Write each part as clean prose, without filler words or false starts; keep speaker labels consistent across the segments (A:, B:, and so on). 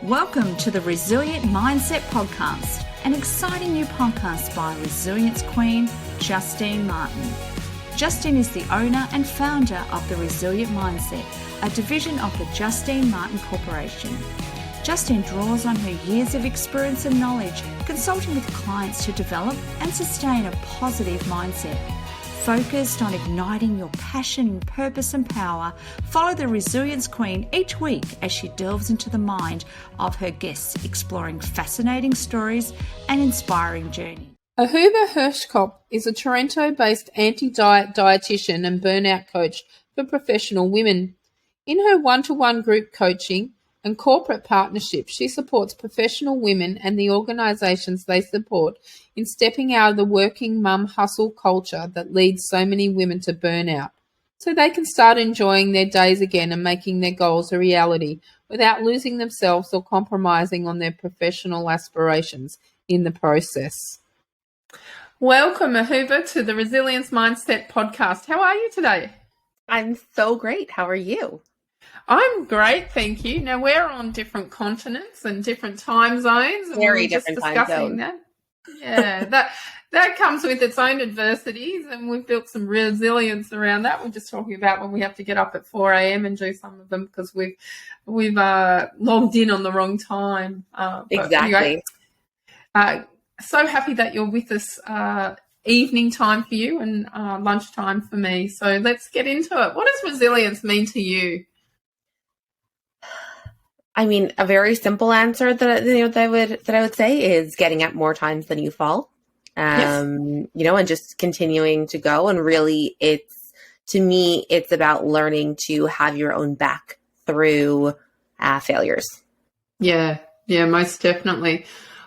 A: Welcome to the Resilient Mindset Podcast, an exciting new podcast by Resilience Queen, Justine Martin. Justine is the owner and founder of the Resilient Mindset, a division of the Justine Martin Corporation. Justine draws on her years of experience and knowledge consulting with clients to develop and sustain a positive mindset. Focused on igniting your passion, purpose and power, follow the Resilience Queen each week as she delves into the mind of her guests, exploring fascinating stories and inspiring journeys.
B: Ahuva Hershkop is a Toronto-based anti-diet dietitian and burnout coach for professional women. In her one-to-one group coaching and corporate partnerships, she supports professional women and the organisations they support in stepping out of the working mum hustle culture that leads so many women to burnout, so they can start enjoying their days again and making their goals a reality without losing themselves or compromising on their professional aspirations in the process. Welcome, Ahuva, to the Resilience Mindset Podcast. How are you today?
C: I'm so great. How are you?
B: I'm great, thank you. Now, we're on different continents and different time zones. And
C: Very
B: we're just
C: different
B: discussing
C: time zones.
B: that. Yeah, that comes with its own adversities, and we've built some resilience around that. We're just talking about when we have to get up at 4 a.m. and do some of them because we've logged in on the wrong time.
C: Exactly.
B: Anyway, so happy that you're with us. Evening time for you and lunchtime for me. So let's get into it. What does resilience mean to you?
C: I mean, a very simple answer that I would say is getting up more times than you fall.
B: Yes.
C: And just continuing to go. And really, to me, it's about learning to have your own back through failures.
B: Yeah, most definitely.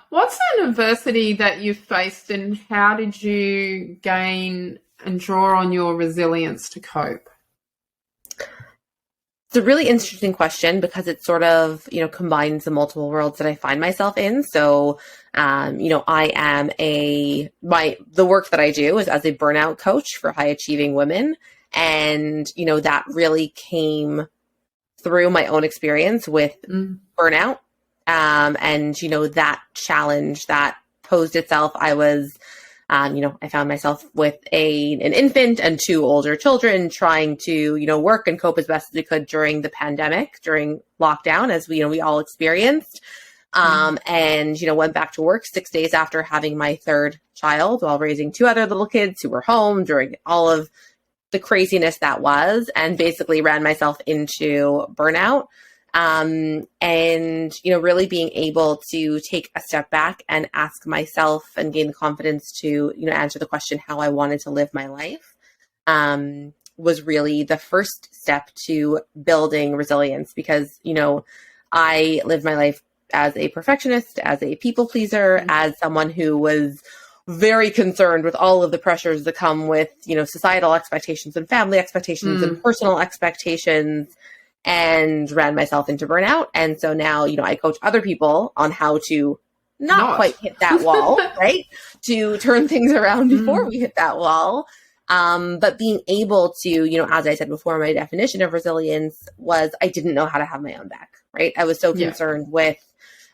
B: What's an adversity that you faced, and how did you gain and draw on your resilience to cope?
C: It's a really interesting question because it sort of, combines the multiple worlds that I find myself in. So, I am the work that I do is as a burnout coach for high achieving women. And, that really came through my own experience with burnout. And, that challenge that posed itself, I was, I found myself with an infant and 2 older children trying to, work and cope as best as we could during the pandemic, during lockdown, as we all experienced. And, went back to work 6 days after having my 3rd child while raising 2 other little kids who were home during all of the craziness that was, and basically ran myself into burnout. Really being able to take a step back and ask myself and gain the confidence to, answer the question how I wanted to live my life, was really the first step to building resilience because, I lived my life as a perfectionist, as a people pleaser, as someone who was very concerned with all of the pressures that come with, societal expectations and family expectations and personal expectations, and ran myself into burnout. And so now, I coach other people on how to not quite hit that wall, right? To turn things around before we hit that wall. But being able to, as I said before, my definition of resilience was I didn't know how to have my own back, right? I was so concerned with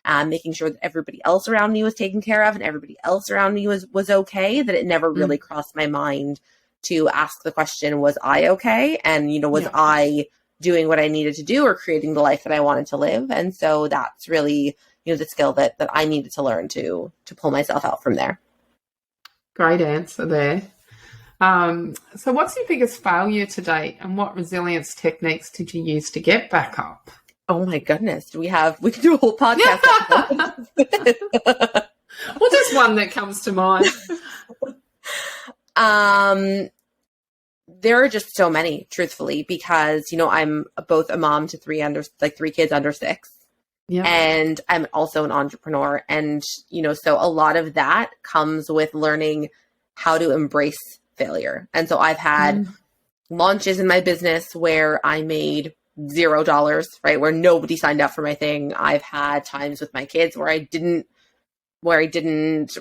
C: making sure that everybody else around me was taken care of and everybody else around me was okay, that it never really crossed my mind to ask the question, was I okay? And, was I doing what I needed to do or creating the life that I wanted to live? And so that's really, the skill that I needed to learn to pull myself out from there.
B: Great answer there. So what's your biggest failure to date, and what resilience techniques did you use to get back up?
C: Oh my goodness. We can do a whole podcast.
B: Well, just one that comes to mind.
C: There are just so many, truthfully, because, I'm both a mom to 3 kids under 6. Yeah. And I'm also an entrepreneur. And, so a lot of that comes with learning how to embrace failure. And so I've had launches in my business where I made $0, right? Where nobody signed up for my thing. I've had times with my kids where I didn't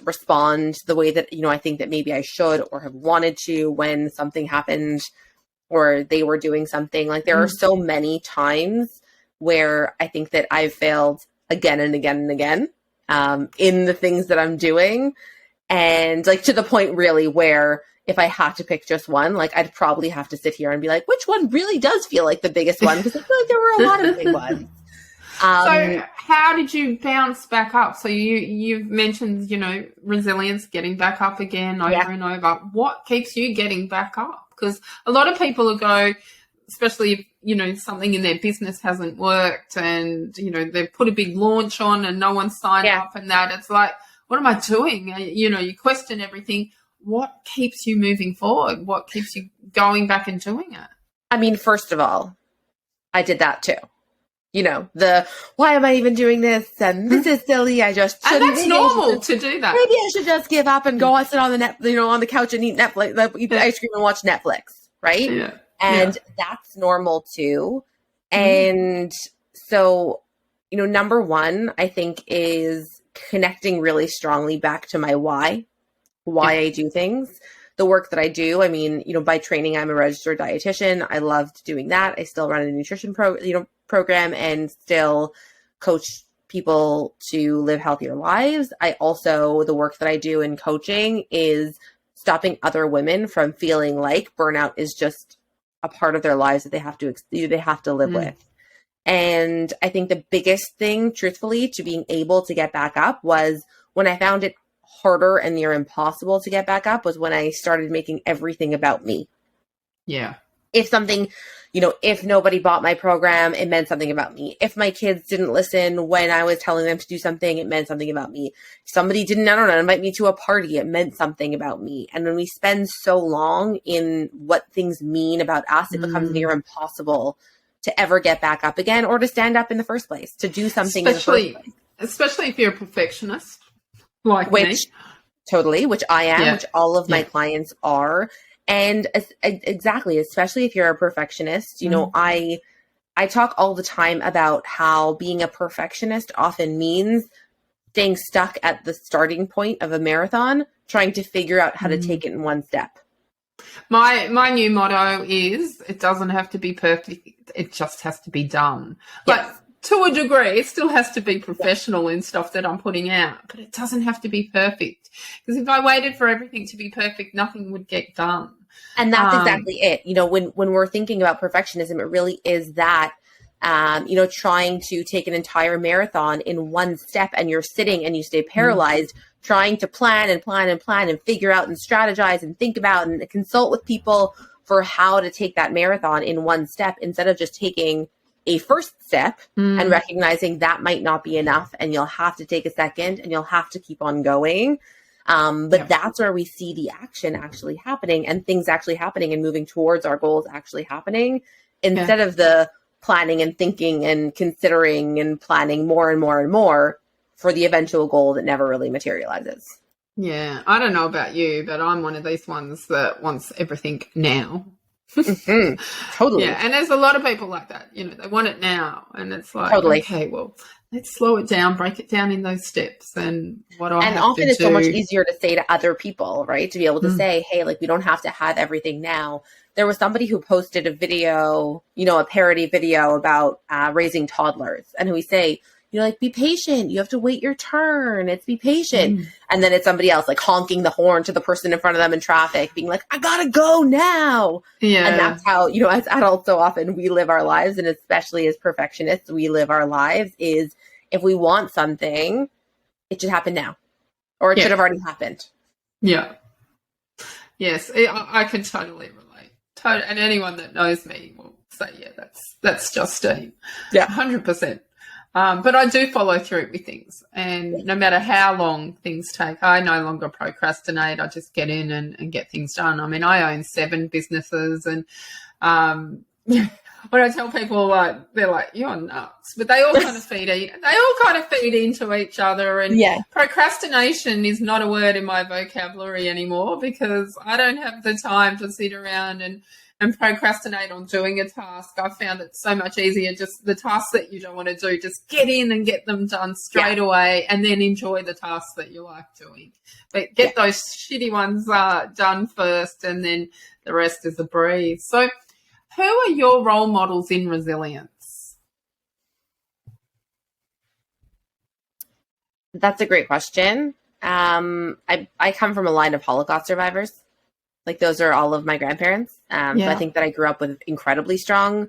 C: respond the way that, I think that maybe I should or have wanted to when something happened or they were doing something. Like there are so many times where I think that I've failed again and again and again in the things that I'm doing. And like to the point really where if I had to pick just one, like I'd probably have to sit here and be like, which one really does feel like the biggest one? Because I feel like there were a lot of big ones.
B: So how did you bounce back up? So you've mentioned, resilience, getting back up again over and over. What keeps you getting back up? Because a lot of people will go, especially if, something in their business hasn't worked and, they've put a big launch on and no one's signed up and that. It's like, what am I doing? You question everything. What keeps you moving forward? What keeps you going back and doing it?
C: I mean, first of all, I did that too. Why am I even doing this? And this is silly. I just shouldn't.
B: And that's normal to do that.
C: Maybe I should just give up and go and sit on on the couch and eat Netflix, eat ice cream and watch Netflix, right?
B: Yeah.
C: And that's normal too. And so, number one, I think is connecting really strongly back to my why I do things. The work that I do, I mean, by training, I'm a registered dietitian. I loved doing that. I still run a nutrition program and still coach people to live healthier lives. The work that I do in coaching is stopping other women from feeling like burnout is just a part of their lives that they have to live with. And I think the biggest thing, truthfully, to being able to get back up was when I found it harder and near impossible to get back up was when I started making everything about me.
B: Yeah.
C: If something, if nobody bought my program, it meant something about me. If my kids didn't listen when I was telling them to do something, it meant something about me. If somebody didn't, invite me to a party, it meant something about me. And when we spend so long in what things mean about us, it becomes near impossible to ever get back up again or to stand up in the first place, to do something in the first place.
B: Especially if you're a perfectionist. Like me.
C: Totally, which I am, which all of my clients are. And exactly, especially if you're a perfectionist, I talk all the time about how being a perfectionist often means staying stuck at the starting point of a marathon, trying to figure out how to take it in one step.
B: My new motto is, it doesn't have to be perfect, it just has to be done.
C: Yes.
B: Like, to a degree, it still has to be professional in stuff that I'm putting out, but it doesn't have to be perfect. Because if I waited for everything to be perfect, nothing would get done.
C: And that's exactly it. When we're thinking about perfectionism, it really is that, trying to take an entire marathon in one step and you're sitting and you stay paralyzed, trying to plan and plan and plan and figure out and strategize and think about and consult with people for how to take that marathon in one step instead of just taking a first step and recognizing that might not be enough and you'll have to take a second and you'll have to keep on going. That's where we see the action actually happening and things actually happening and moving towards our goals actually happening instead of the planning and thinking and considering and planning more and more and more for the eventual goal that never really materializes.
B: Yeah. I don't know about you, but I'm one of these ones that wants everything now.
C: Totally.
B: Yeah, and there's a lot of people like that. They want it now, and it's like, okay, well, let's slow it down, break it down in those steps, and what do I have to do? And
C: often it's so much easier to say to other people, right? To be able to say, hey, like, we don't have to have everything now. There was somebody who posted a video, a parody video about raising toddlers, and we say, be patient. You have to wait your turn. It's be patient. And then it's somebody else like honking the horn to the person in front of them in traffic, being like, I gotta go now. Yeah. And that's how, as adults, so often we live our lives. And especially as perfectionists, we live our lives is if we want something, it should happen now or it should have already happened.
B: Yeah. Yes. I can totally relate. And anyone that knows me will say, yeah, that's Justine.
C: Yeah.
B: 100%. But I do follow through with things, and no matter how long things take, I no longer procrastinate. I just get in and get things done. I mean, I own 7 businesses, and when I tell people, they're like, "You're nuts," but they all kind of feed into each other. And procrastination is not a word in my vocabulary anymore because I don't have the time to sit around and procrastinate on doing a task. I found it so much easier, just the tasks that you don't want to do, just get in and get them done straight away and then enjoy the tasks that you like doing. But get those shitty ones done first and then the rest is a breeze. So who are your role models in resilience?
C: That's a great question. I come from a line of Holocaust survivors. Like those are all of my grandparents. So I think that I grew up with incredibly strong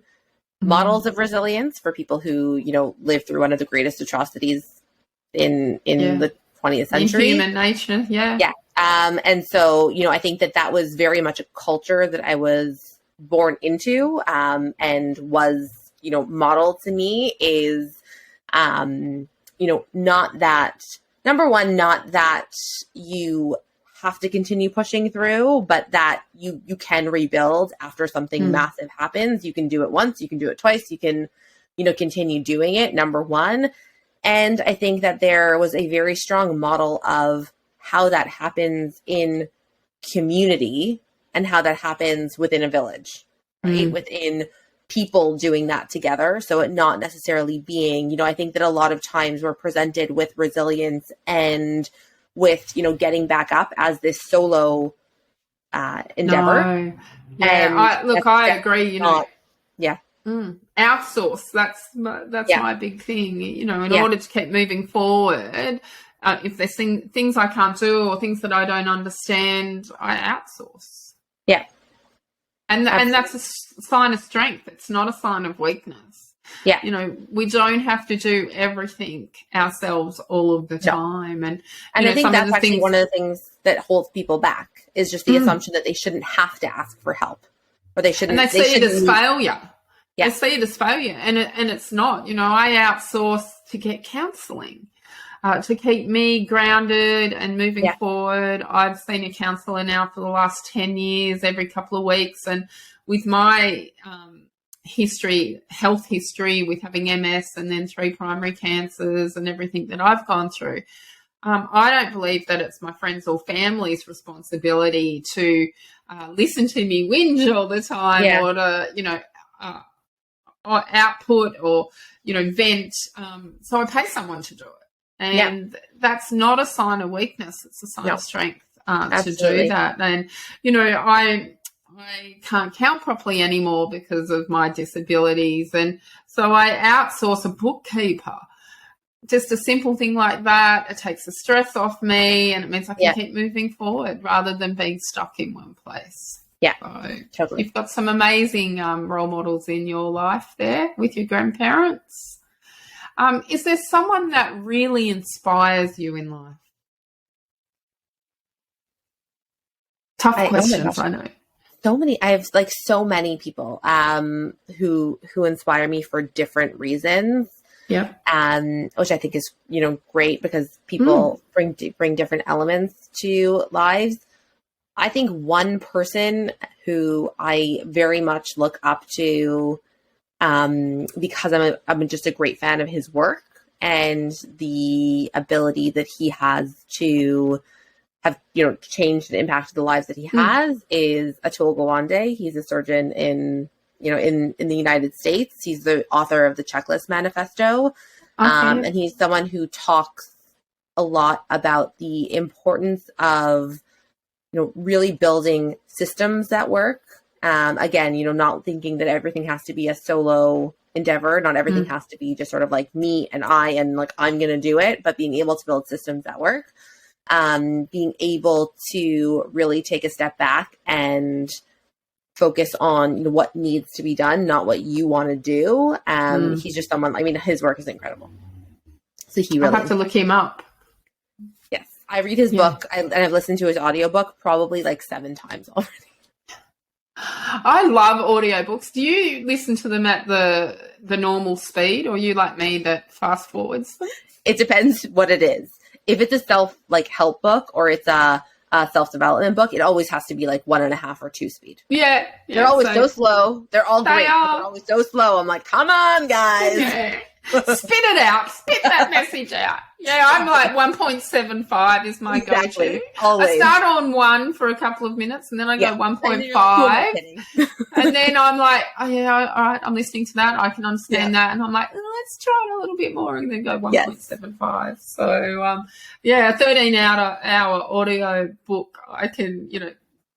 C: models of resilience for people who, lived through one of the greatest atrocities in the 20th century.
B: In human nature, yeah.
C: Yeah. And so, I think that was very much a culture that I was born into, and was, modeled to me is, not that, number one, not that you have to continue pushing through, but that you can rebuild after something massive happens. You can do it once, you can do it twice, you can, continue doing it, number one. And I think that there was a very strong model of how that happens in community and how that happens within a village, right? Within people doing that together. So it not necessarily being, I think that a lot of times we're presented with resilience and with, getting back up as this solo endeavor.
B: No. Yeah, I agree,
C: Yeah.
B: Outsource. That's my big thing, in order to keep moving forward. If there's things I can't do or things that I don't understand, I outsource.
C: Yeah.
B: And that's a sign of strength. It's not a sign of weakness.
C: Yeah.
B: We don't have to do everything ourselves all of the time. And
C: I think that's actually one of the things that holds people back is just the assumption that they shouldn't have to ask for help, or they shouldn't.
B: And they see it as failure.
C: Yeah.
B: They see it as failure, and it's not. I outsource to get counselling. To keep me grounded and moving forward. I've seen a counsellor now for the last 10 years, every couple of weeks. And with my health history with having MS and then 3 primary cancers and everything that I've gone through, I don't believe that it's my friends or family's responsibility to listen to me whinge all the time or to, or output or, vent. So I pay someone to do it. And that's not a sign of weakness. It's a sign of strength to do that. And, I can't count properly anymore because of my disabilities. And so I outsource a bookkeeper. Just a simple thing like that. It takes the stress off me and it means I can keep moving forward rather than being stuck in one place.
C: Yeah,
B: so
C: totally.
B: You've got some amazing role models in your life there with your grandparents. Is there someone that really inspires you in life? Tough questions, I know.
C: So many. I have so many people who inspire me for different reasons.
B: Yeah.
C: Which I think is great because people bring different elements to lives. I think one person who I very much look up to, because I'm just a great fan of his work and the ability that he has to have, changed and impacted the lives that he has, is Atul Gawande. He's a surgeon in the United States. He's the author of the Checklist Manifesto. And he's someone who talks a lot about the importance of, really building systems that work. Again, not thinking that everything has to be a solo endeavor. Not everything has to be just sort of like me and I and I'm going to do it, but being able to build systems that work. Being able to really take a step back and focus on what needs to be done, not what you want to do. He's just someone, his work is incredible. So
B: I'll have to look him up.
C: Yes. I read his book and I've listened to his audiobook probably 7 times already.
B: I love audiobooks. Do you listen to them at the normal speed, or you like me that fast forwards them?
C: It depends what it is. If it's a self-help book or it's a self-development book, it always has to be 1.5 or 2 speed.
B: Yeah.
C: They're always so slow. They're all great. But they're always so slow. I'm like, come on, guys.
B: Yeah. Spit it out. Spit that message out. Yeah, I'm 1.75 is my go-to.
C: Always.
B: I start on 1 for a couple of minutes and then I go 1.5. And then I'm like, oh yeah, all right, I'm listening to that. I can understand that. And I'm like, let's try it a little bit more and then go 1.75. So, a 13-hour audio book, I can,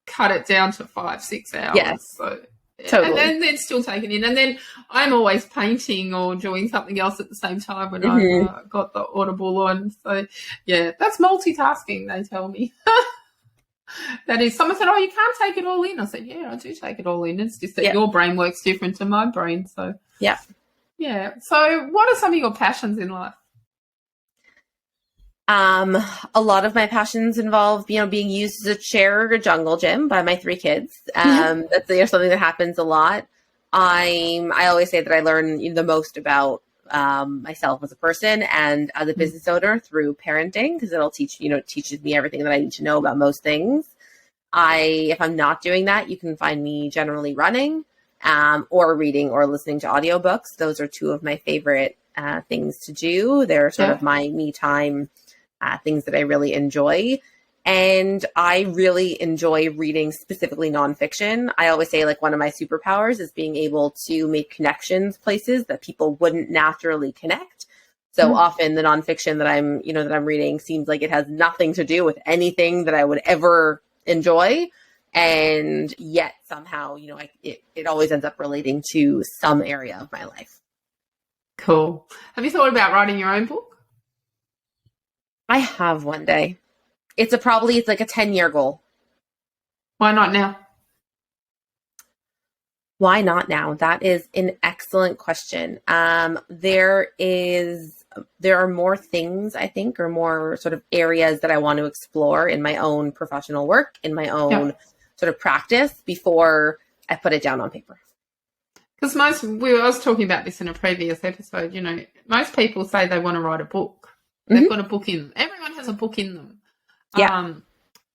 B: cut it down to 5-6 hours.
C: Yes.
B: So,
C: Totally.
B: And then still taking in. And then I'm always painting or doing something else at the same time when I've got the Audible on. So, yeah, that's multitasking, they tell me. That is, someone said, oh, you can't take it all in. I said, yeah, I do take it all in. It's just that your brain works different to my brain. So,
C: yeah.
B: So what are some of your passions in life?
C: A lot of my passions involve, being used as a chair or a jungle gym by my 3 kids. That's something that happens a lot. I always say that I learn the most about myself as a person and as a business owner through parenting, because it'll teaches me everything that I need to know about most things. If I'm not doing that, you can find me generally running, or reading or listening to audiobooks. Those are 2 of my favorite things to do. They're sort of my me time things that I really enjoy. And I really enjoy reading specifically nonfiction. I always say one of my superpowers is being able to make connections places that people wouldn't naturally connect. So often the nonfiction that I'm reading seems like it has nothing to do with anything that I would ever enjoy. And yet somehow, it always ends up relating to some area of my life.
B: Cool. Have you thought about writing your own book?
C: I have one day. It's like a 10-year goal.
B: Why not now?
C: Why not now? That is an excellent question. There are more things, I think, or more sort of areas that I want to explore in my own professional work, in my own sort of practice before I put it down on paper.
B: Because I was talking about this in a previous episode, most people say they want to write a book. They've got a book in them. Everyone has a book in them.
C: Yeah.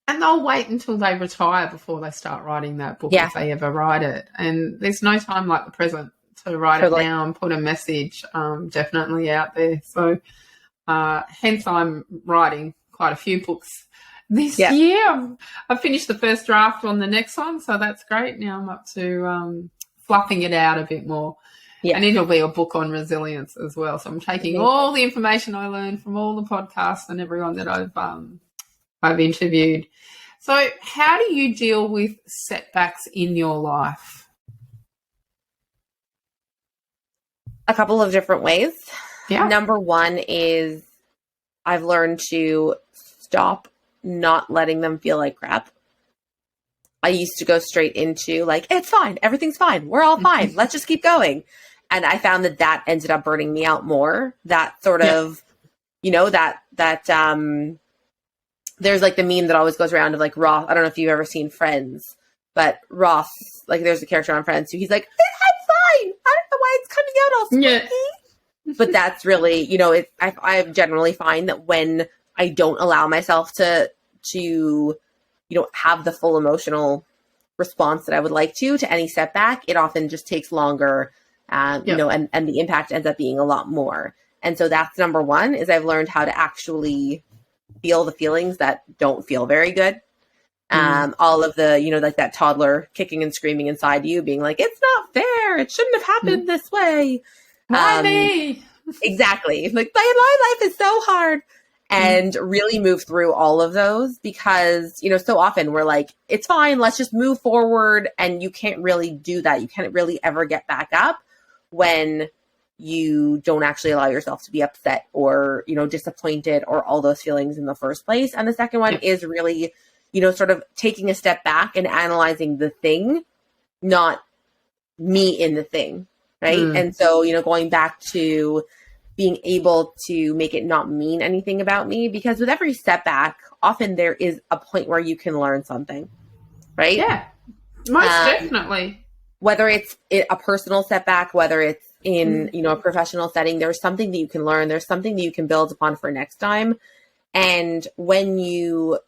B: And they'll wait until they retire before they start writing that book, if they ever write it. And there's no time like the present to write it down, put a message definitely out there. So hence I'm writing quite a few books this year. I've finished the first draft on the next one, so that's great. Now I'm up to fluffing it out a bit more. Yeah. And it'll be a book on resilience as well. So I'm taking all the information I learned from all the podcasts and everyone that I've interviewed. So how do you deal with setbacks in your life?
C: A couple of different ways.
B: Yeah.
C: Number one is I've learned to stop not letting them feel like crap. I used to go straight into it's fine. Everything's fine. We're all fine. Let's just keep going. And I found that ended up burning me out more. That sort of, there's the meme that always goes around of Ross. I don't know if you've ever seen Friends, but Ross, there's a character on Friends who he's like, I'm fine. I don't know why it's coming out all squeaky. But that's really, I generally find that when I don't allow myself to have the full emotional response that I would like to any setback, it often just takes longer. And the impact ends up being a lot more. And so that's number one, is I've learned how to actually feel the feelings that don't feel very good. All of the, that toddler kicking and screaming inside you being like, it's not fair. It shouldn't have happened this way.
B: Why me?
C: Exactly. My life is so hard. And really move through all of those because, so often we're like, it's fine. Let's just move forward. And you can't really do that. You can't really ever get back up when you don't actually allow yourself to be upset or, disappointed or all those feelings in the first place. And the second one is really, sort of taking a step back and analyzing the thing, not me in the thing. Right. And so, going back to being able to make it not mean anything about me, because with every setback, often there is a point where you can learn something. Right.
B: Yeah, most definitely.
C: Whether it's a personal setback, whether it's in, a professional setting, there's something that you can learn. There's something that you can build upon for next time. And when you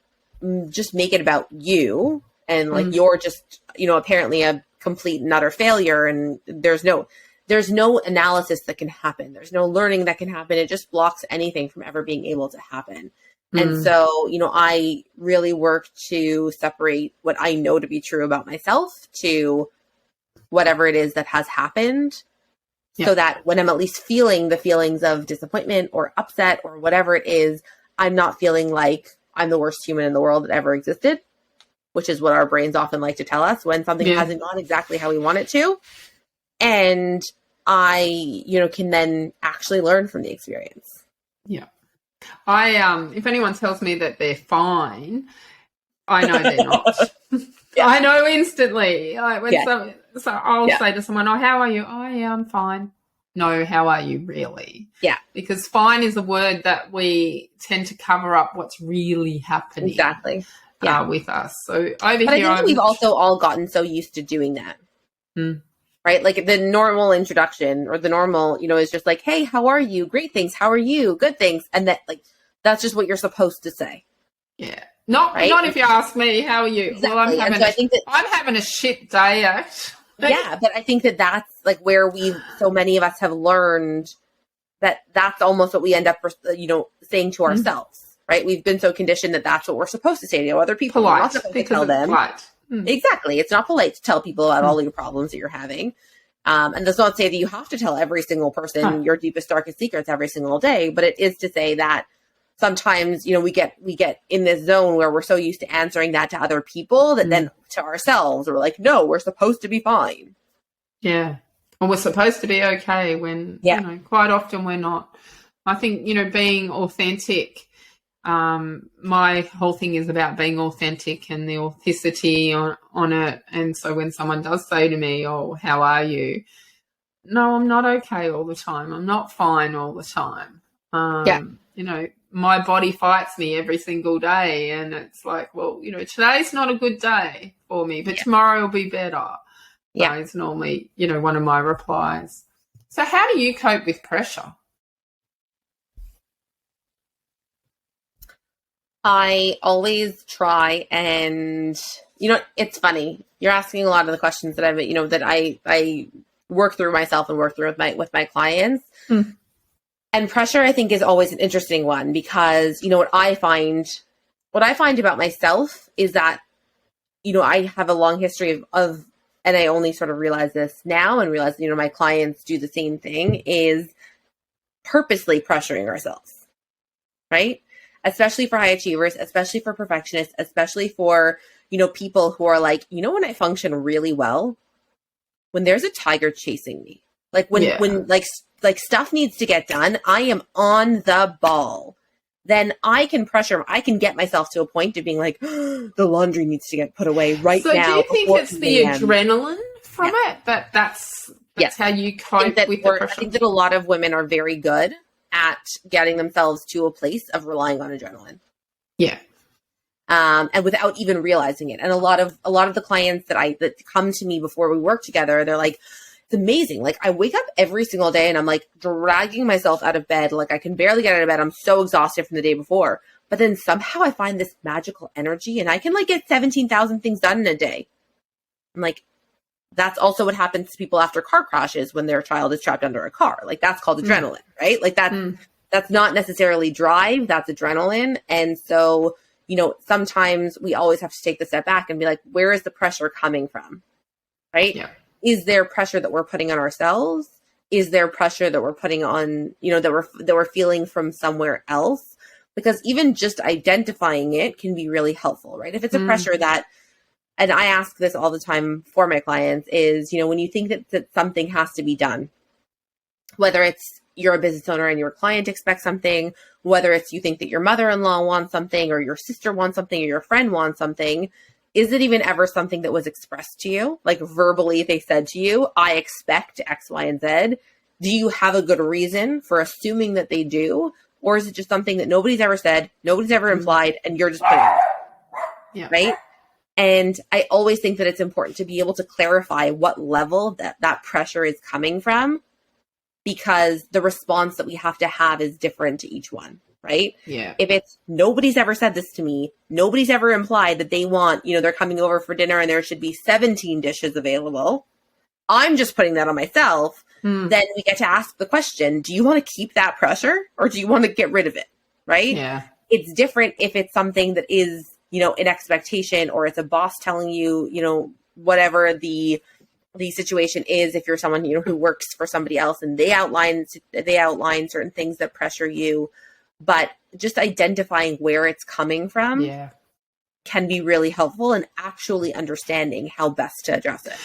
C: just make it about you and you're just, apparently a complete and utter failure and there's no analysis that can happen. There's no learning that can happen. It just blocks anything from ever being able to happen. And so, I really work to separate what I know to be true about myself to whatever it is that has happened so that when I'm at least feeling the feelings of disappointment or upset or whatever it is, I'm not feeling like I'm the worst human in the world that ever existed. which is what our brains often like to tell us when something hasn't gone exactly how we want it to. And I, can then actually learn from the experience.
B: Yeah. If anyone tells me that they're fine, I know they're not. I know instantly. So I'll say to someone, "Oh, how are you?" "Oh, yeah, I'm fine." "No, how are you really?"
C: Yeah.
B: Because fine is a word that we tend to cover up what's really happening.
C: Exactly.
B: With us. So over
C: but
B: here,
C: I think that we've also all gotten so used to doing that. Right? Like the normal introduction or the normal, is just like, "Hey, how are you?" "Great, thanks." "How are you?" "Good, thanks." And that's just what you're supposed to say.
B: Yeah. Not if you ask me, "How are you?"
C: Exactly.
B: Well, I'm having a shit day, actually.
C: Yeah, but I think that that's like where so many of us have learned that that's almost what we end up, saying to ourselves, right? We've been so conditioned that that's what we're supposed to say to other people.
B: Polite,
C: we're not supposed to tell them. Exactly. It's not polite to tell people about all your problems that you're having. And that's not to say that you have to tell every single person your deepest, darkest secrets every single day, but it is to say that sometimes, we get in this zone where we're so used to answering that to other people that then to ourselves, we're like, no, we're supposed to be fine.
B: Yeah. Or we're supposed to be okay when, quite often we're not. I think, being authentic, my whole thing is about being authentic and the authenticity on it. And so when someone does say to me, "Oh, how are you?" No, I'm not okay all the time. I'm not fine all the time. My body fights me every single day, and it's like, well, today's not a good day for me, but tomorrow will be better. Yeah, it's normally, one of my replies. So how do you cope with pressure?
C: I always try and, it's funny. You're asking a lot of the questions that that I work through myself and work through with my clients. And pressure, I think, is always an interesting one because, what I find about myself is that, I have a long history of, and I only sort of realize this now and realize, my clients do the same thing, is purposely pressuring ourselves, right? Especially for high achievers, especially for perfectionists, especially for, people who are like, when I function really well, when there's a tiger chasing me, like when stuff needs to get done, I am on the ball. Then I can get myself to a point of being like, the laundry needs to get put away right now.
B: So do you think it's the adrenaline from it? That's how you cope with the pressure?
C: I think that a lot of women are very good at getting themselves to a place of relying on adrenaline.
B: Yeah.
C: And without even realizing it. And a lot of the clients that come to me before we work together, they're like, it's amazing. Like I wake up every single day and I'm like dragging myself out of bed. Like I can barely get out of bed. I'm so exhausted from the day before, but then somehow I find this magical energy and I can get 17,000 things done in a day. I'm like, that's also what happens to people after car crashes when their child is trapped under a car. Like that's called adrenaline, right? Like that's not necessarily drive, that's adrenaline. And so, sometimes we always have to take the step back and be like, where is the pressure coming from? Right? Yeah. Is there pressure that we're putting on ourselves? Is there pressure that we're putting on, that we're feeling from somewhere else? Because even just identifying it can be really helpful, right? If it's a pressure that, and I ask this all the time for my clients, is, when you think that something has to be done, whether it's you're a business owner and your client expects something, whether it's you think that your mother-in-law wants something or your sister wants something or your friend wants something, is it even ever something that was expressed to you? Like verbally, they said to you, I expect X, Y, and Z. Do you have a good reason for assuming that they do? Or is it just something that nobody's ever said, nobody's ever implied, and you're just putting it? Yeah. Right? And I always think that it's important to be able to clarify what level that pressure is coming from, because the response that we have to have is different to each one, right?
B: Yeah.
C: If it's nobody's ever said this to me, nobody's ever implied that they want, they're coming over for dinner and there should be 17 dishes available, I'm just putting that on myself. Then we get to ask the question, do you want to keep that pressure or do you want to get rid of it? Right?
B: Yeah.
C: It's different if it's something that is, an expectation, or it's a boss telling you, whatever the situation is. If you're someone, who works for somebody else and they outline certain things that pressure you, but just identifying where it's coming from can be really helpful in actually understanding how best to address it.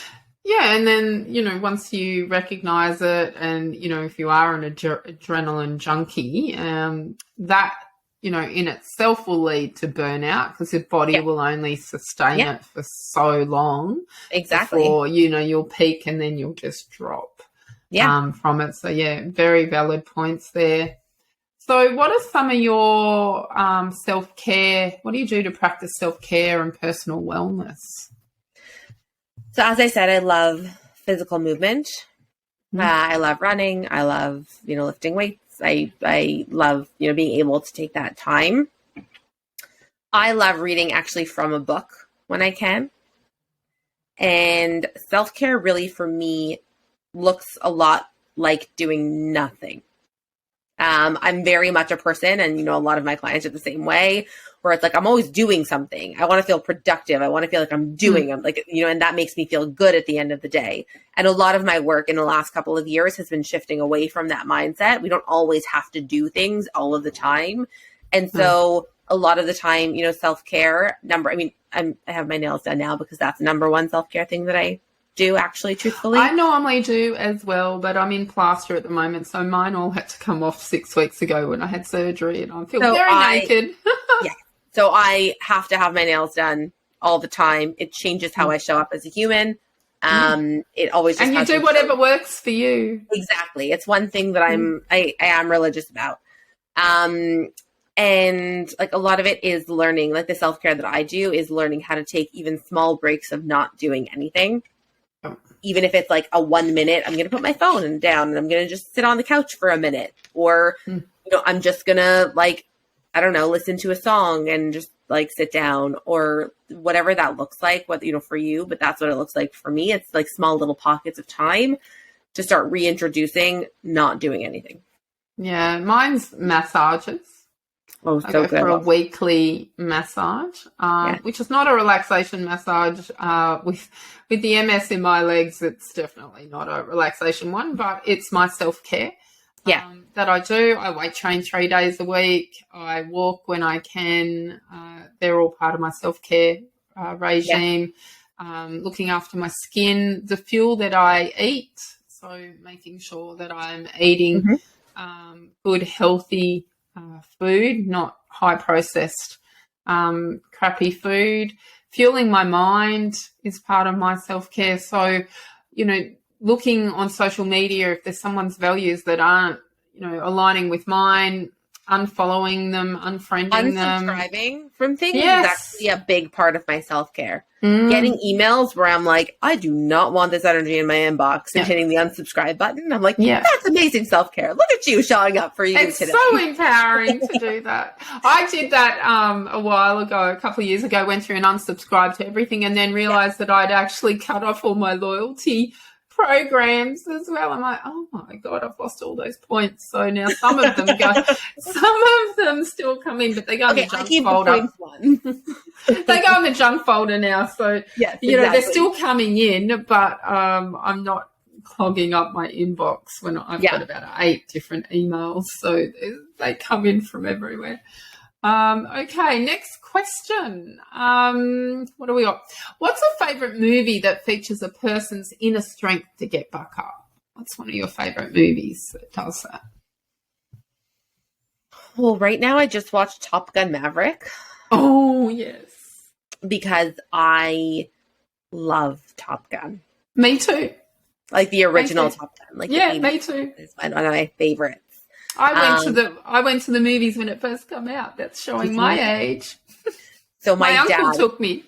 B: Yeah, and then, once you recognize it and, if you are an adrenaline junkie, that, in itself will lead to burnout because your body will only sustain it for so long.
C: Exactly.
B: Before, you'll peak and then you'll just drop from it. So, very valid points there. So what are some of your self-care? What do you do to practice self-care and personal wellness?
C: So as I said, I love physical movement. I love running. I love, lifting weights. I love, being able to take that time. I love reading actually from a book when I can. And self-care really for me looks a lot like doing nothing. I'm very much a person, and, a lot of my clients are the same way, where it's like, I'm always doing something. I want to feel productive. I want to feel like I'm doing them, like, and that makes me feel good at the end of the day. And a lot of my work in the last couple of years has been shifting away from that mindset. We don't always have to do things all of the time. And so a lot of the time, self-care I have my nails done now because that's the number one self-care thing that I do, actually, truthfully.
B: I normally do as well, but I'm in plaster at the moment, so mine all had to come off 6 weeks ago when I had surgery, and I feel very naked.
C: So I have to have my nails done all the time. It changes how I show up as a human. It always just,
B: and you do whatever works for you.
C: Exactly. It's one thing that I am religious about. And like a lot of it is learning, like the self-care that I do is learning how to take even small breaks of not doing anything. Even if it's like a 1 minute, I'm going to put my phone down and I'm going to just sit on the couch for a minute, or, I'm just going to listen to a song and just like sit down, or whatever that looks like, for you, but that's what it looks like for me. It's like small little pockets of time to start reintroducing not doing anything. Yeah.
B: Mine's massages.
C: Oh, so good.
B: For a weekly massage, which is not a relaxation massage. With the MS in my legs, it's definitely not a relaxation one, but it's my self-care that I do. I weight train 3 days a week. I walk when I can. They're all part of my self-care regime. Looking after my skin, the fuel that I eat, so making sure that I'm eating good, healthy food, not high processed, crappy food. Fueling my mind is part of my self-care. So, looking on social media, if there's someone's values that aren't, aligning with mine, unfollowing them, unfriending them.
C: Unsubscribing from things is actually a big part of my self-care. Getting emails where I'm like, I do not want this energy in my inbox, and hitting the unsubscribe button. I'm like, that's amazing self-care. Look at you showing up for you today.
B: It's so empowering to do that. I did that a while ago, a couple of years ago, went through and unsubscribed to everything, and then realized that I'd actually cut off all my loyalty programs as well. I'm like, oh my God, I've lost all those points. So now some of them still come in, but they go in the junk folder. They go in the junk folder now. So, they're still coming in, but I'm not clogging up my inbox when I've got about 8 different emails. So they come in from everywhere. Okay, next question. What do we got? What's a favourite movie that features a person's inner strength to get back up? What's one of your favourite movies that does that?
C: Well, right now I just watched Top Gun Maverick.
B: Oh, yes.
C: Because I love Top Gun.
B: Me too.
C: Like the original Top Gun. Like
B: me too.
C: It's one of my favorites.
B: I went to the movies when it first came out. That's showing my age.
C: So my
B: uncle took me.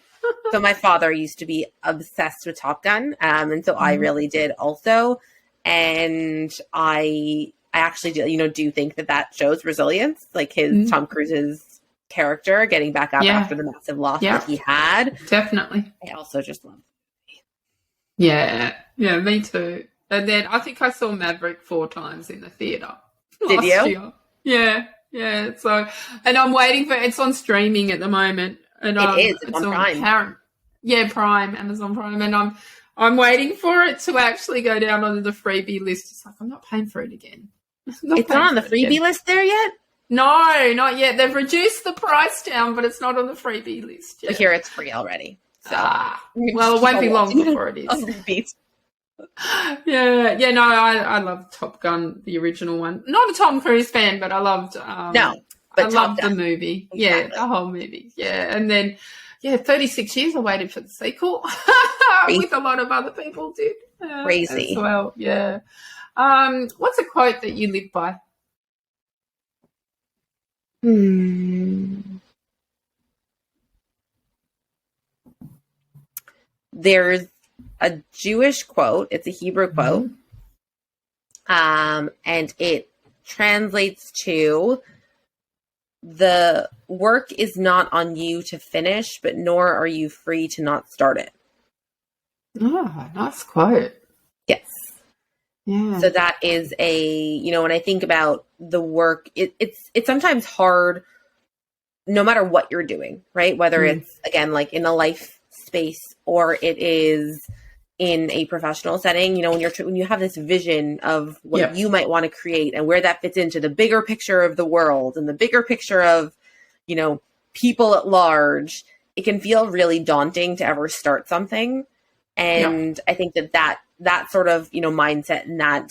C: So my father used to be obsessed with Top Gun, and so I really did also. And I actually do think that shows resilience, like his Tom Cruise's character getting back up after the massive loss that he had.
B: Definitely.
C: I also just love it.
B: Yeah, me too. And then I think I saw Maverick 4 times in the theatre.
C: Did you?
B: Year. Yeah. So, and I'm waiting for it's on streaming at the moment, and
C: it's on Prime.
B: Prime, Amazon Prime, and I'm waiting for it to actually go down on the freebie list. It's like I'm not paying for it again.
C: It's not on the freebie list there yet.
B: No, not yet. They've reduced the price down, but it's not on the freebie list yet.
C: Here it's free already. So
B: well, it won't be long before it is.
C: On repeat.
B: Yeah, no, I love Top Gun, the original one. Not a Tom Cruise fan, but I loved I loved the movie. Exactly. Yeah, the whole movie. Yeah, and then 36 years I waited for the sequel with a lot of other people did.
C: Crazy.
B: As well, yeah. What's a quote that you live by?
C: There's a Jewish quote. It's a Hebrew quote. And it translates to, the work is not on you to finish, but nor are you free to not start it.
B: Oh, nice quote.
C: Yes.
B: Yeah.
C: So that is when I think about the work, it's sometimes hard no matter what you're doing, right? Whether it's, again, like in a life space or it is in a professional setting, when you have this vision of what you might want to create and where that fits into the bigger picture of the world and the bigger picture of, people at large, it can feel really daunting to ever start something. And I think that sort of, mindset and that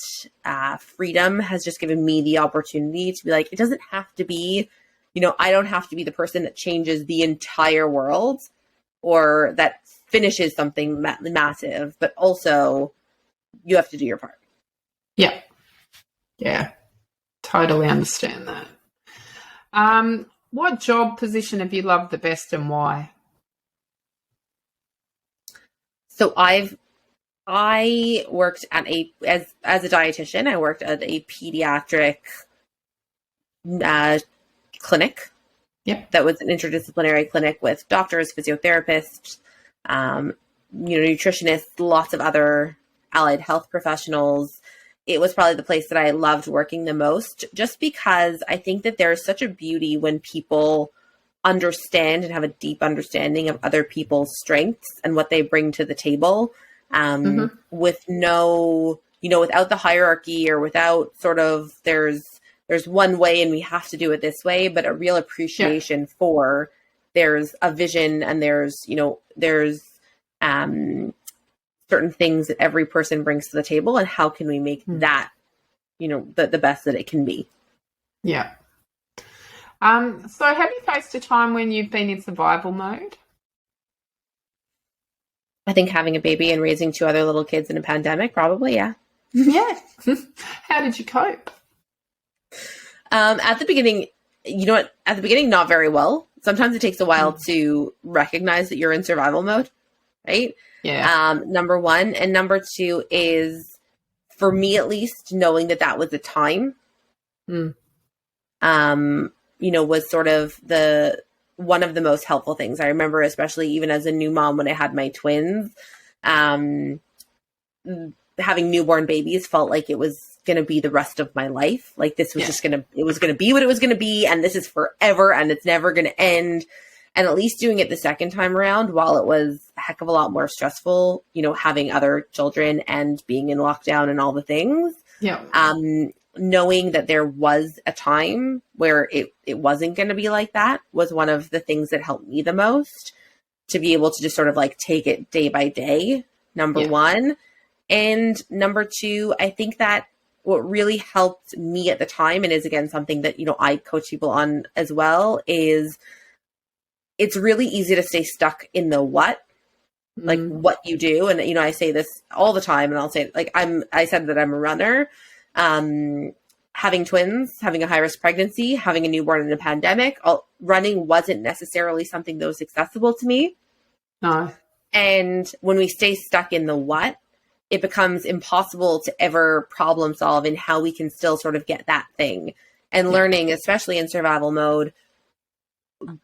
C: freedom has just given me the opportunity to be like, it doesn't have to be, I don't have to be the person that changes the entire world or that finishes something massive, but also you have to do your part.
B: Yeah. Yeah. Totally understand that. What job position have you loved the best and why?
C: So I worked at as a dietitian, I worked at a pediatric clinic.
B: Yep.
C: That was an interdisciplinary clinic with doctors, physiotherapists, nutritionists, lots of other allied health professionals. It was probably the place that I loved working the most, just because I think that there's such a beauty when people understand and have a deep understanding of other people's strengths and what they bring to the table, with no, without the hierarchy or without sort of there's one way and we have to do it this way, but a real appreciation for there's a vision and there's certain things that every person brings to the table and how can we make that, the best that it can be.
B: Yeah. So have you faced a time when you've been in survival mode?
C: I think having a baby and raising two other little kids in a pandemic, probably, yeah.
B: Yeah. How did you cope?
C: At the beginning, not very well. Sometimes it takes a while to recognize that you're in survival mode, right?
B: Yeah.
C: Number one. And number two is, for me at least, knowing that was a time, was sort of one of the most helpful things. I remember, especially even as a new mom, when I had my twins, having newborn babies felt like it was going to be the rest of my life. Like this was just it was going to be what it was going to be. And this is forever and it's never going to end. And at least doing it the second time around, while it was a heck of a lot more stressful, having other children and being in lockdown and all the things, knowing that there was a time where it wasn't going to be like that was one of the things that helped me the most, to be able to just sort of like take it day by day, number one. And number two, I think that what really helped me at the time, and is again something that, I coach people on as well, is it's really easy to stay stuck in the what, like what you do. And, I say this all the time, and I'll say, like, I said that I'm a runner, having twins, having a high risk pregnancy, having a newborn in a pandemic, running wasn't necessarily something that was accessible to me.
B: No.
C: And when we stay stuck in the what, it becomes impossible to ever problem solve in how we can still sort of get that thing. And learning, especially in survival mode,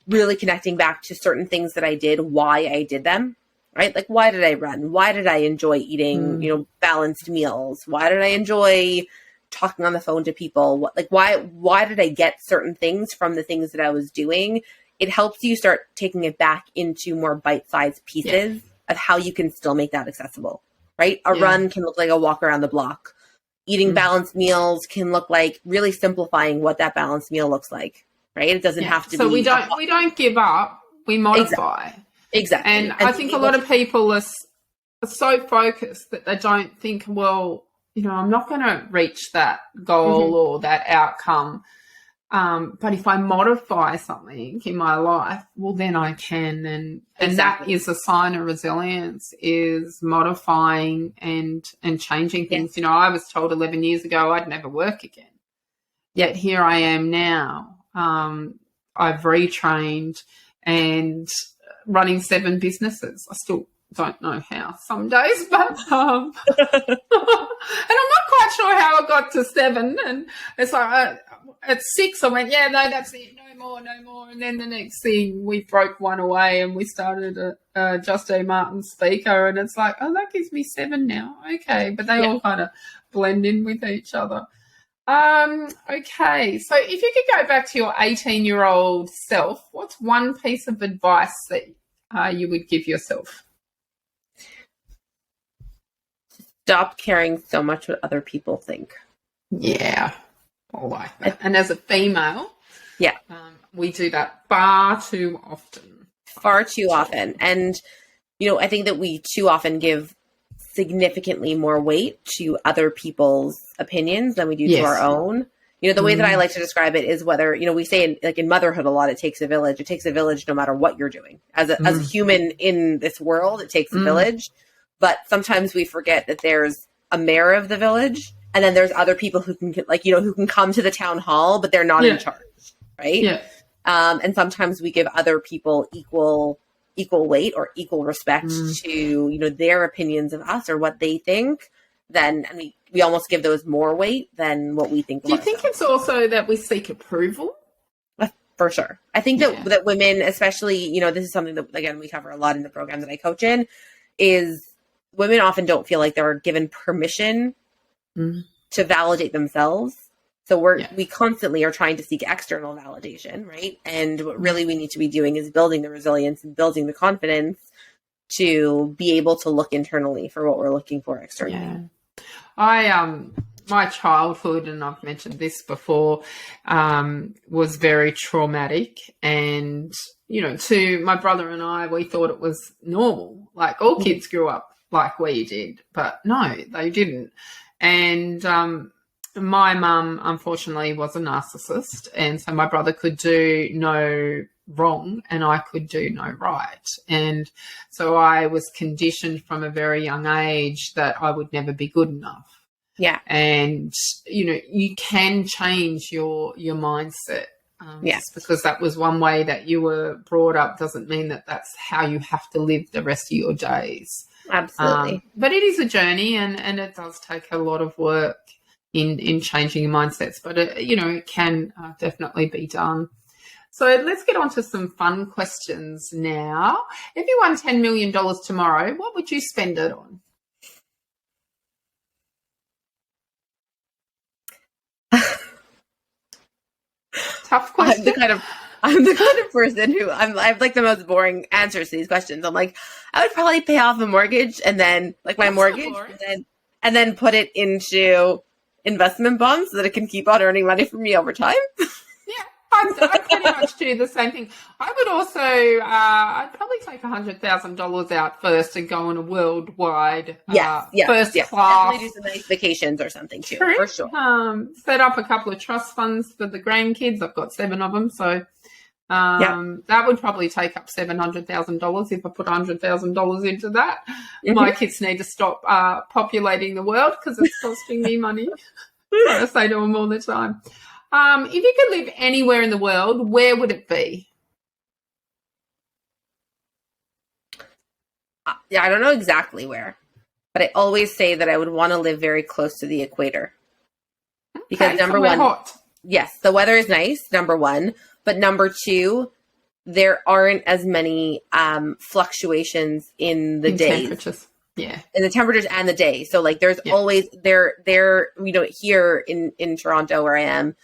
C: really connecting back to certain things that I did, why I did them, right? Like, why did I run? Why did I enjoy eating, balanced meals? Why did I enjoy talking on the phone to people? Why did I get certain things from the things that I was doing? It helps you start taking it back into more bite-sized pieces of how you can still make that accessible, right? A run can look like a walk around the block. eating balanced meals can look like, really simplifying what that balanced meal looks like, right? It doesn't have to be.
B: So we don't give up, we modify.
C: Exactly.
B: And I think a lot of people are so focused that they don't think, well, I'm not going to reach that goal or that outcome. But if I modify something in my life, well, then I can. And that is a sign of resilience, is modifying and changing things.
C: Yes.
B: I was told 11 years ago I'd never work again. Yet here I am now. I've retrained and running 7 businesses. I still don't know how some days, but and I'm not quite sure how I got to 7. And it's like at 6 I went, no, that's it, no more. And then the next thing, we broke one away and we started a Justine Martin speaker, and it's like, that gives me 7 now. Okay, but they all kind of blend in with each other. Okay, so if you could go back to your 18-year-old self, what's one piece of advice that you would give yourself?
C: Stop caring so much what other people think.
B: Yeah, I like that. And as a female, we do that far too often. And, I think that we too often give significantly more weight to other people's opinions than we do to our own. The way that I like to describe it is whether, we say in motherhood a lot, it takes a village. It takes a village no matter what you're doing. As a human in this world, it takes a village. But sometimes we forget that there's a mayor of the village, and then there's other people who can, who can come to the town hall, but they're not in charge, right? Yeah. And sometimes we give other people equal weight or equal respect to, their opinions of us or what they think. Then, we almost give those more weight than what we think. Do you think it's also that we seek approval?
C: For sure. I think that women, especially, this is something that, again, we cover a lot in the program that I coach in, is women often don't feel like they're given permission to validate themselves. So we constantly are trying to seek external validation, right? And what really we need to be doing is building the resilience and building the confidence to be able to look internally for what we're looking for externally.
B: Yeah. My childhood, and I've mentioned this before, was very traumatic. And, to my brother and I, we thought it was normal. Like all kids grew up like we did, but no, they didn't. And my mum, unfortunately, was a narcissist. And so my brother could do no wrong and I could do no right. And so I was conditioned from a very young age that I would never be good enough.
C: Yeah.
B: And, you can change your mindset. Just because that was one way that you were brought up doesn't mean that that's how you have to live the rest of your days.
C: Absolutely.
B: But it is a journey and it does take a lot of work in changing your mindsets. But, it can definitely be done. So let's get on to some fun questions now. If you won $10 million tomorrow, what would you spend it on? Tough question.
C: I'm the kind of person who I have like the most boring answers to these questions. I'm like, I would probably pay off a mortgage and then mortgage and then put it into investment bonds so that it can keep on earning money for me over time.
B: I'd pretty much do the same thing. I would also, I'd probably take $100,000 out first and go on a worldwide first class.
C: Definitely do some nice vacations or something too,
B: True.
C: For sure.
B: Set up a couple of trust funds for the grandkids. I've got 7 of them, so that would probably take up $700,000 if I put $100,000 into that. My kids need to stop populating the world because it's costing me money. I say to them all the time. If you could live anywhere in the world, where would it be?
C: I don't know exactly where, but I always say that I would want to live very close to the equator. Because number one,
B: hot.
C: Yes, the weather is nice, number one. But number two, there aren't as many fluctuations in the days.
B: Temperatures. Yeah.
C: In the temperatures and the day. So there's always here in Toronto where I am,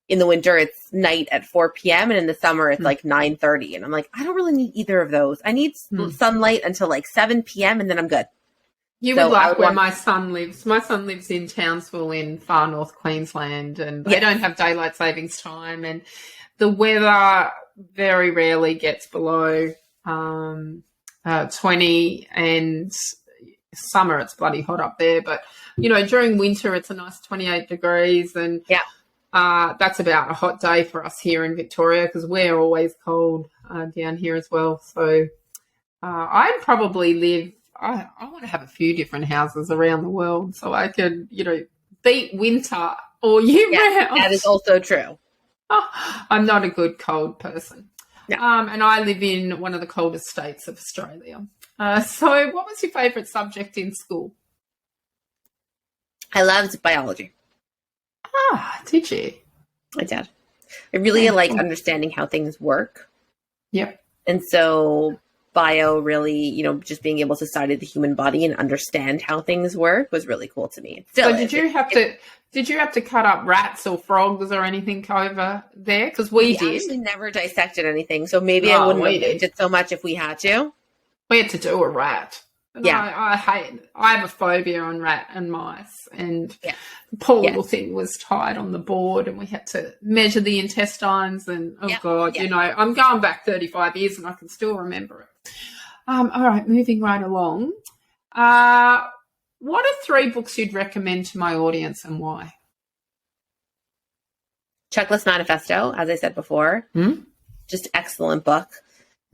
C: in the winter, it's night at 4 p.m. and in the summer, it's 9:30. And I'm like, I don't really need either of those. I need sunlight until 7 p.m. and then I'm good.
B: You
C: So
B: would
C: I
B: like
C: would
B: where
C: want,
B: my son lives. My son lives in Townsville in far north Queensland, and they
C: yeah,
B: don't have daylight savings time, and the weather very rarely gets below 20, and summer it's bloody hot up there. But, during winter it's a nice 28 degrees, and
C: yeah.
B: that's about a hot day for us here in Victoria because we're always cold down here as well. So I'd probably live. I want to have a few different houses around the world so I could, beat winter all year round.
C: That is also true.
B: I'm not a good cold person.
C: No.
B: And I live in one of the coldest states of Australia. So what was your favourite subject in school?
C: I loved biology.
B: Did you?
C: I did. I really like understanding how things work.
B: Yep.
C: And so bio really, just being able to study the human body and understand how things work was really cool to me. Still,
B: so did you have to cut up rats or frogs or anything over there? Because we did.
C: Actually never dissected anything, so maybe I wouldn't have liked it so much if we had to.
B: We had to do a rat. And
C: yeah.
B: I have a phobia on rat and mice, and the poor little thing was tied on the board, and we had to measure the intestines, and God, I'm going back 35 years and I can still remember it. All right, moving right along. What are 3 books you'd recommend to my audience and why?
C: Checklist Manifesto, as I said before. Just excellent book.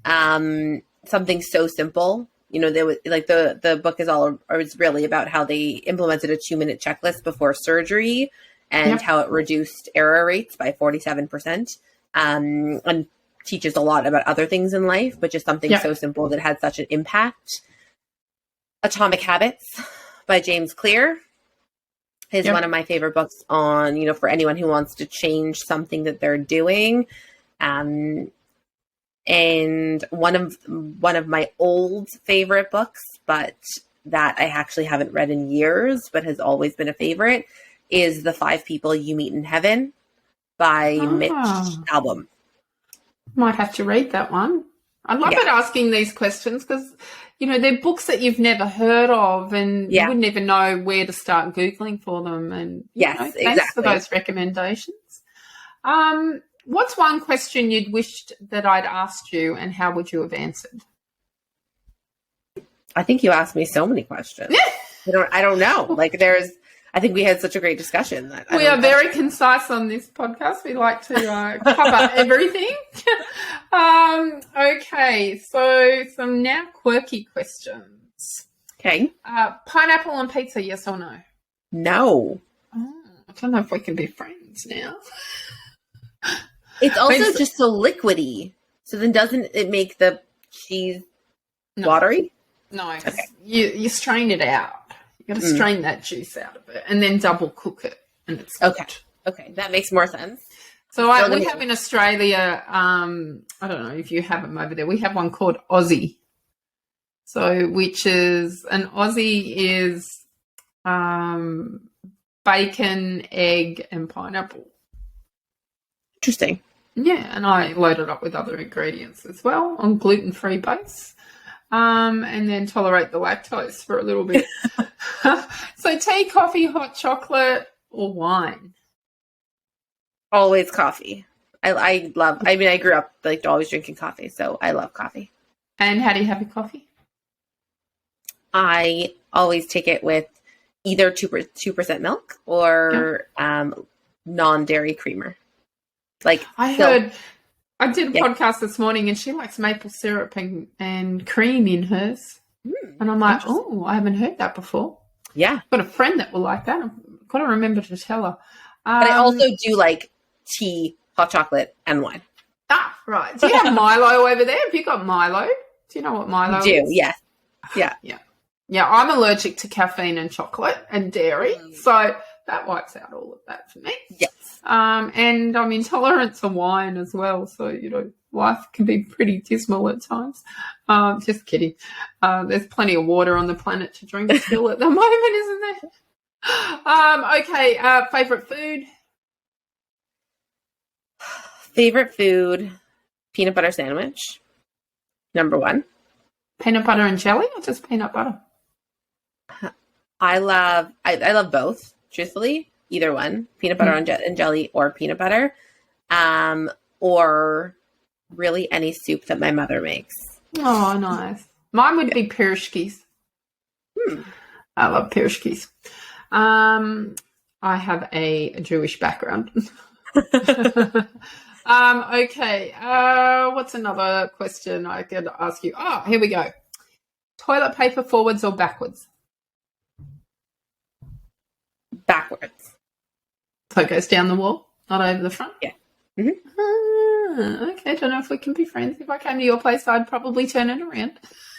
C: Something so simple. There was the book is really about how they implemented a 2-minute checklist before surgery and how it reduced error rates by 47%. And teaches a lot about other things in life, but just something so simple that had such an impact. Atomic Habits by James Clear is one of my favorite books on, for anyone who wants to change something that they're doing. And one of my old favorite books, but that I actually haven't read in years, but has always been a favorite, is The 5 People You Meet in Heaven by Mitch Albom.
B: Might have to read that one. I love it asking these questions because, they're books that you've never heard of and you wouldn't even know where to start Googling for them. And thanks for those recommendations. What's one question you'd wished that I'd asked you and how would you have answered?
C: I think you asked me so many questions. I don't know. I think we had such a great discussion.
B: We are very concise on this podcast. We like to cover everything. Okay, so some now quirky questions.
C: Okay.
B: Pineapple on pizza, yes or no?
C: No.
B: Oh, I don't know if we can be friends now.
C: It's also just so liquidy. So then doesn't it make the cheese watery?
B: No. Okay. You strain it out. You got to strain that juice out of it and then double cook it, and it's good.
C: Okay, that makes more sense.
B: So we have in Australia. I don't know if you have them over there. We have one called Aussie. So, which is an Aussie is bacon, egg, and pineapple.
C: Interesting.
B: Yeah, and I load it up with other ingredients as well on gluten-free base. And then tolerate the lactose for a little bit. So tea, coffee, hot chocolate, or wine?
C: Always coffee. I grew up always drinking coffee, so I love coffee.
B: And how do you have your coffee?
C: I always take it with either 2% milk or non-dairy creamer.
B: I did a podcast this morning and she likes maple syrup and cream in hers. And I'm like, I haven't heard that before.
C: Yeah.
B: I've got a friend that will like that. I've got to remember to tell her.
C: But I also do like tea, hot chocolate, and wine.
B: Ah, right. Do you have Milo over there? Have you got Milo? Do you know what Milo is?
C: Yes. Yeah.
B: Yeah, I'm allergic to caffeine and chocolate and dairy. So that wipes out all of that for me.
C: Yes.
B: And I'm intolerant to wine as well. So, life can be pretty dismal at times. Just kidding. There's plenty of water on the planet to drink still at the moment, isn't there? Okay. Favorite food?
C: Favorite food, peanut butter sandwich. Number 1.
B: Peanut butter and jelly or just peanut butter?
C: I love both, truthfully. Either one, peanut butter and jelly or peanut butter, or really any soup that my mother makes.
B: Oh, nice. Mine would be pierogies. I love pierogies. I have a Jewish background. Okay. What's another question I could ask you? Oh, here we go. Toilet paper forwards or backwards?
C: Backwards.
B: So it goes down the wall, not over the front?
C: Yeah.
B: Okay, I don't know if we can be friends. If I came to your place, I'd probably turn it around.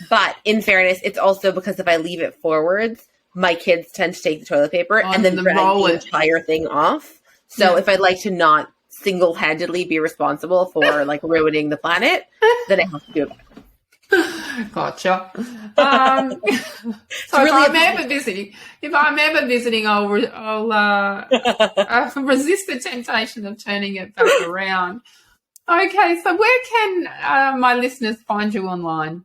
C: But in fairness, it's also because if I leave it forwards, my kids tend to take the toilet paper and then roll the entire thing off. So if I'd like to not single-handedly be responsible for like ruining the planet, then I have to do it backwards.
B: Gotcha. So really if I'm ever visiting, I'll resist the temptation of turning it back around. Okay, so where can my listeners find you online?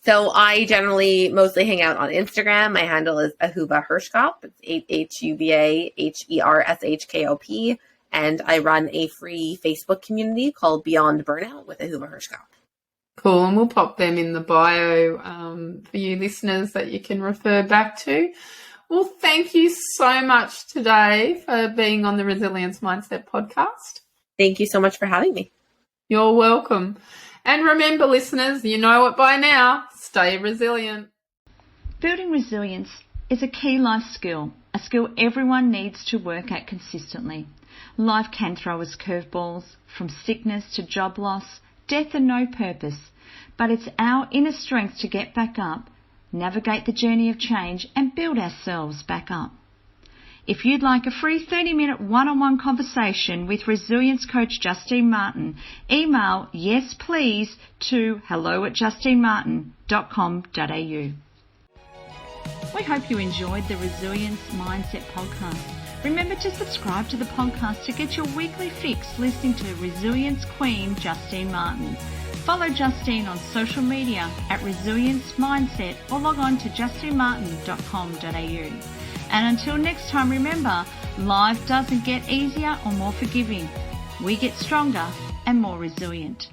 C: So I generally mostly hang out on Instagram. My handle is Ahuva Hershkop. It's Ahuva Hershkop. And I run a free Facebook community called Beyond Burnout with Ahuva Hershkop.
B: Cool, and we'll pop them in the bio for you listeners that you can refer back to. Well, thank you so much today for being on the Resilience Mindset podcast.
C: Thank you so much for having me.
B: You're welcome. And remember, listeners, you know it by now, stay resilient.
A: Building resilience is a key life skill, a skill everyone needs to work at consistently. Life can throw us curveballs, from sickness to job loss, death and no purpose, but it's our inner strength to get back up, navigate the journey of change and build ourselves back up. If you'd like a free 30-minute one-on-one conversation with resilience coach Justine Martin, email yes please to hello@justinemartin.com.au. We hope you enjoyed the Resilience Mindset podcast. Remember to subscribe to the podcast to get your weekly fix listening to Resilience Queen Justine Martin. Follow Justine on social media at Resilience Mindset or log on to justinemartin.com.au. And until next time, remember, life doesn't get easier or more forgiving. We get stronger and more resilient.